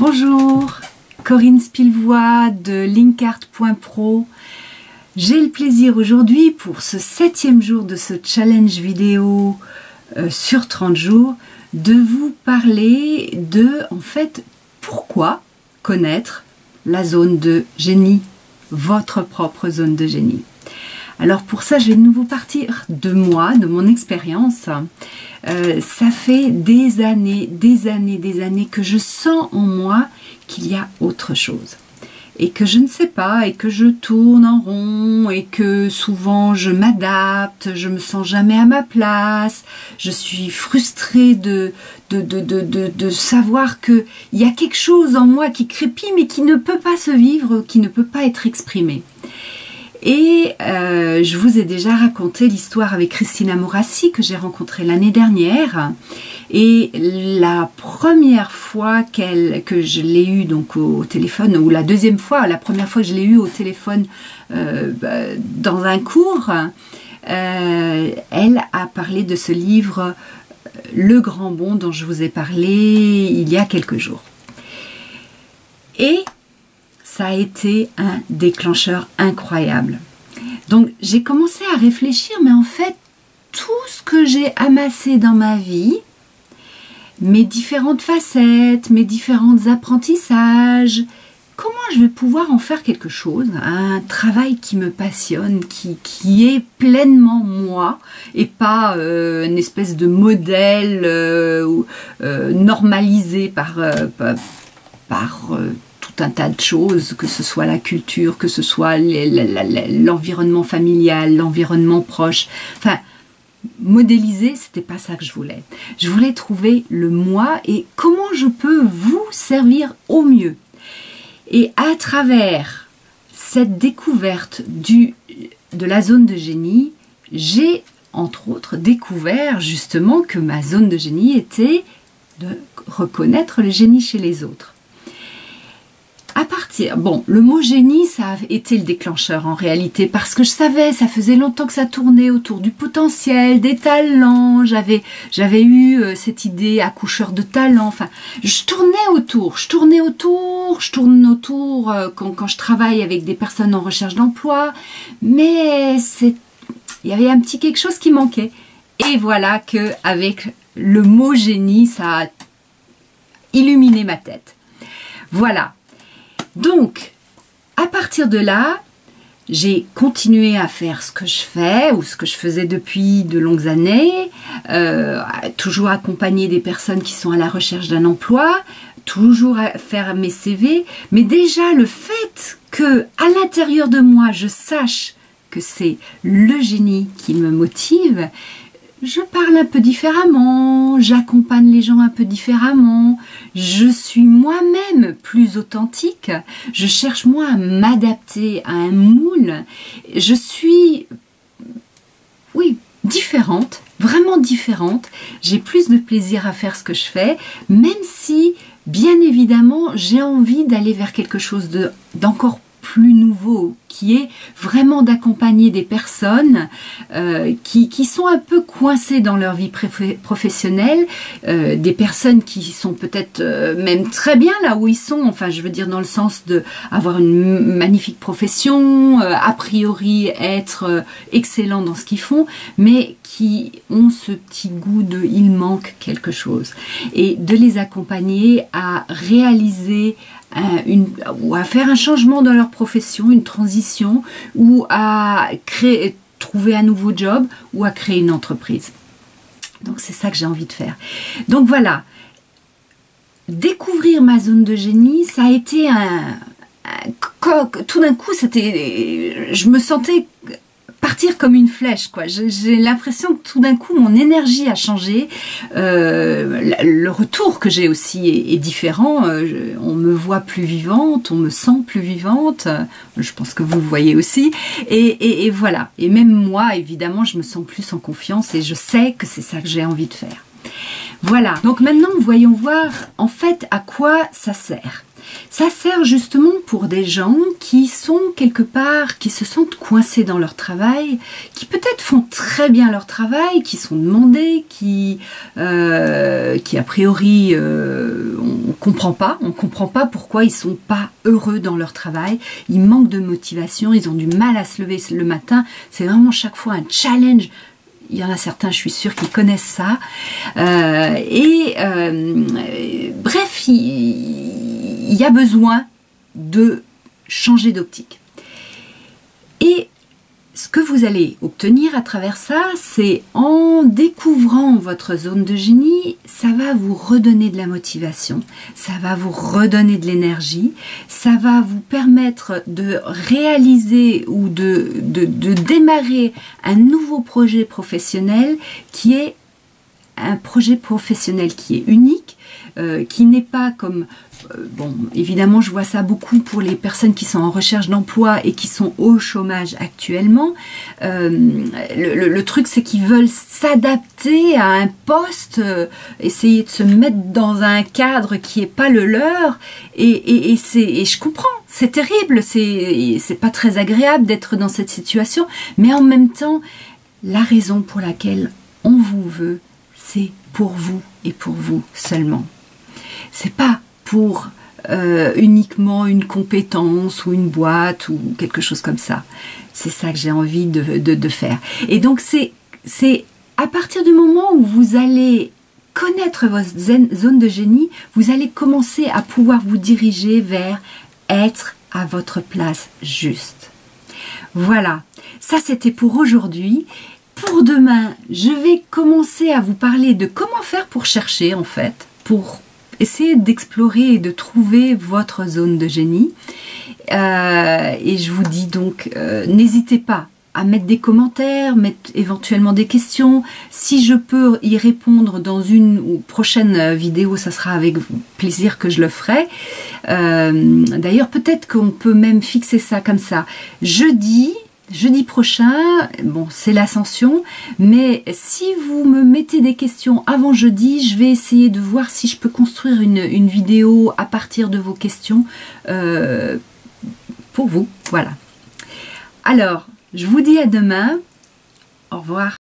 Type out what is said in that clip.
Bonjour, Corinne Spilvois de Linkart.pro. J'ai le plaisir aujourd'hui pour ce 7e jour de ce challenge vidéo sur 30 jours de vous parler de, en fait, pourquoi connaître la zone de génie, votre propre zone de génie. Alors pour ça, je vais de nouveau partir de moi, de mon expérience. Ça fait des années que je sens en moi qu'il y a autre chose. Et que je ne sais pas, et que je tourne en rond, et que souvent je m'adapte, je me sens jamais à ma place, je suis frustrée de savoir qu'il y a quelque chose en moi qui crépille, mais qui ne peut pas se vivre, qui ne peut pas être exprimé. Et je vous ai déjà raconté l'histoire avec Christina Morassi que j'ai rencontrée l'année dernière. Et la première fois que je l'ai eue donc au téléphone, ou la deuxième fois, la première fois que je l'ai eue au téléphone dans un cours, elle a parlé de ce livre Le Grand Bond dont je vous ai parlé il y a quelques jours. Et ça a été un déclencheur incroyable. Donc j'ai commencé à réfléchir, mais en fait, tout ce que j'ai amassé dans ma vie, mes différentes facettes, mes différents apprentissages, comment je vais pouvoir en faire quelque chose, un travail qui me passionne, qui est pleinement moi, et pas une espèce de modèle normalisé par tout un tas de choses, que ce soit la culture, que ce soit l'environnement familial, l'environnement proche, enfin, modéliser, c'était pas ça que je voulais. Je voulais trouver le moi et comment je peux vous servir au mieux. Et à travers cette découverte de la zone de génie, j'ai entre autres découvert justement que ma zone de génie était de reconnaître le génie chez les autres. Bon, le mot génie, ça a été le déclencheur en réalité, parce que je savais, ça faisait longtemps que ça tournait autour du potentiel, des talents, j'avais eu cette idée accoucheur de talent, enfin, je tourne autour quand je travaille avec des personnes en recherche d'emploi, mais il y avait un petit quelque chose qui manquait. Et voilà que avec le mot génie, ça a illuminé ma tête. Voilà. Donc, à partir de là, j'ai continué à faire ce que je fais ou ce que je faisais depuis de longues années, toujours accompagner des personnes qui sont à la recherche d'un emploi, toujours à faire mes CV, mais déjà le fait que à l'intérieur de moi, je sache que c'est le génie qui me motive, je parle un peu différemment, j'accompagne les gens un peu différemment, je suis moi-même plus authentique, je cherche moi à m'adapter à un moule, je suis, oui, différente, vraiment différente, j'ai plus de plaisir à faire ce que je fais, même si, bien évidemment, j'ai envie d'aller vers quelque chose d'encore plus nouveau, qui est vraiment d'accompagner des personnes qui sont un peu coincées dans leur vie professionnelle, des personnes qui sont peut-être même très bien là où ils sont, enfin je veux dire dans le sens d'avoir une magnifique profession, a priori être excellent dans ce qu'ils font, mais qui ont ce petit goût de il manque quelque chose, et de les accompagner à réaliser ou à faire un changement dans leur profession, une transition, ou à trouver un nouveau job, ou à créer une entreprise. Donc c'est ça que j'ai envie de faire. Donc voilà, découvrir ma zone de génie, ça a été tout d'un coup, je me sentais partir comme une flèche, quoi. J'ai l'impression que tout d'un coup mon énergie a changé, le retour que j'ai aussi est différent, on me voit plus vivante, on me sent plus vivante, je pense que vous voyez aussi, et voilà, et même moi évidemment je me sens plus en confiance et je sais que c'est ça que j'ai envie de faire. Voilà, donc maintenant voyons voir en fait à quoi ça sert. Ça sert justement pour des gens qui sont quelque part, qui se sentent coincés dans leur travail, qui peut-être font très bien leur travail, qui sont demandés, qui a priori on comprend pas pourquoi ils sont pas heureux dans leur travail, ils manquent de motivation, ils ont du mal à se lever le matin, c'est vraiment chaque fois un challenge. Il y en a certains, je suis sûre, qui connaissent ça. Bref, il y a besoin de changer d'optique. Et ce que vous allez obtenir à travers ça, c'est en découvrant votre zone de génie, ça va vous redonner de la motivation, ça va vous redonner de l'énergie, ça va vous permettre de réaliser ou de démarrer un nouveau projet professionnel qui est un projet professionnel qui est unique, qui n'est pas comme... bon, évidemment, je vois ça beaucoup pour les personnes qui sont en recherche d'emploi et qui sont au chômage actuellement. Le truc, c'est qu'ils veulent s'adapter à un poste, essayer de se mettre dans un cadre qui n'est pas le leur. Et je comprends, c'est terrible, c'est pas très agréable d'être dans cette situation. Mais en même temps, la raison pour laquelle on vous veut, c'est pour vous et pour vous seulement. C'est pas pour uniquement une compétence ou une boîte ou quelque chose comme ça. C'est ça que j'ai envie de faire. Et donc c'est à partir du moment où vous allez connaître votre zone de génie, vous allez commencer à pouvoir vous diriger vers être à votre place juste. Voilà, ça c'était pour aujourd'hui. Pour demain, je vais commencer à vous parler de comment faire pour chercher en fait, pour essayer d'explorer et de trouver votre zone de génie. Et je vous dis donc, n'hésitez pas à mettre des commentaires, mettre éventuellement des questions. Si je peux y répondre dans une prochaine vidéo, ça sera avec plaisir que je le ferai. D'ailleurs, peut-être qu'on peut même fixer ça comme ça. Jeudi prochain, bon, c'est l'ascension, mais si vous me mettez des questions avant jeudi, je vais essayer de voir si je peux construire une vidéo à partir de vos questions pour vous. Voilà. Alors, je vous dis à demain. Au revoir.